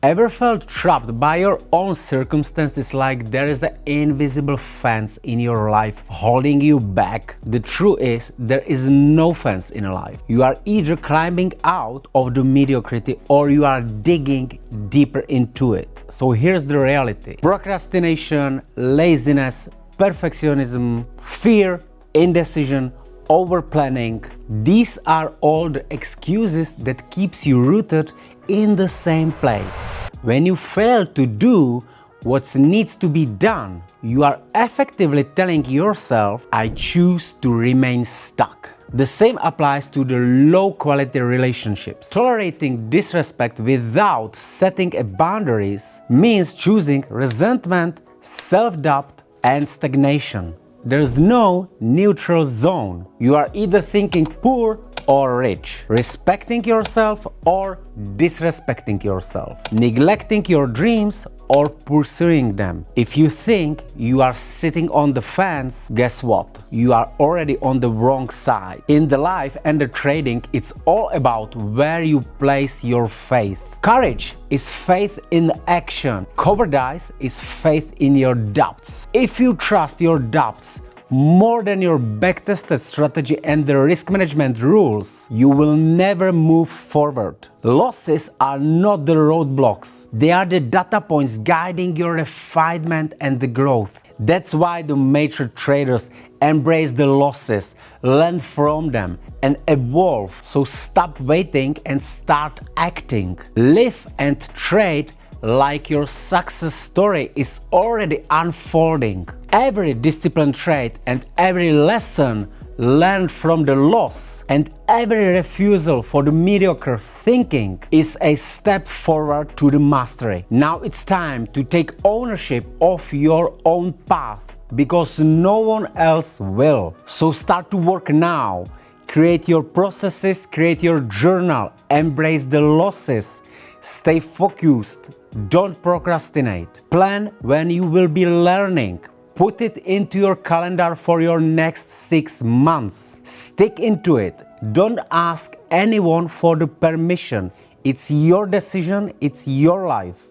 Ever felt trapped by your own circumstances, like there is an invisible fence in your life holding you back? The truth is, there is no fence in life. You are either climbing out of the mediocrity or you are digging deeper into it. So here's the reality. Procrastination, laziness, perfectionism, fear, indecision, over-planning, these are all the excuses that keeps you rooted in the same place. When you fail to do what needs to be done, you are effectively telling yourself, I choose to remain stuck. The same applies to the low-quality relationships. Tolerating disrespect without setting boundaries means choosing resentment, self-doubt, and stagnation. There's no neutral zone. You are either thinking poor or rich, respecting yourself or disrespecting yourself, neglecting your dreams or pursuing them. If you think you are sitting on the fence, guess what? You are already on the wrong side. In the life and the trading, it's all about where you place your faith. Courage is faith in action. Cowardice is faith in your doubts. If you trust your doubts more than your backtested strategy and the risk management rules, you will never move forward. Losses are not the roadblocks. They are the data points guiding your refinement and the growth. That's why the major traders embrace the losses, learn from them, and evolve. So stop waiting and start acting. Live and trade like your success story is already unfolding. Every disciplined trade and every lesson learned from the loss and every refusal for the mediocre thinking is a step forward to the mastery. Now it's time to take ownership of your own path, because no one else will. So start to work now. Create your processes, create your journal, embrace the losses, stay focused, don't procrastinate. Plan when you will be learning. Put it into your calendar for your next 6 months. Stick into it. Don't ask anyone for the permission. It's your decision, it's your life.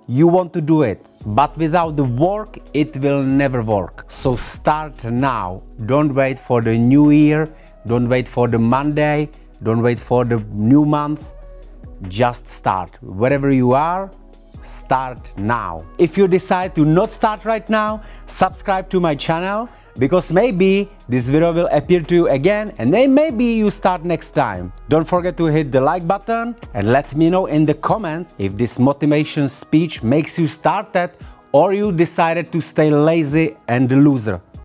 You want to do it, but without the work, it will never work. So start now. Don't wait for the new year. Don't wait for the Monday. Don't wait for the new month. Just start. Wherever you are, start now. If you decide to not start right now, subscribe to my channel, because maybe this video will appear to you again and then maybe you start next time. Don't forget to hit the like button and let me know in the comment if this motivation speech makes you started or you decided to stay lazy and a loser.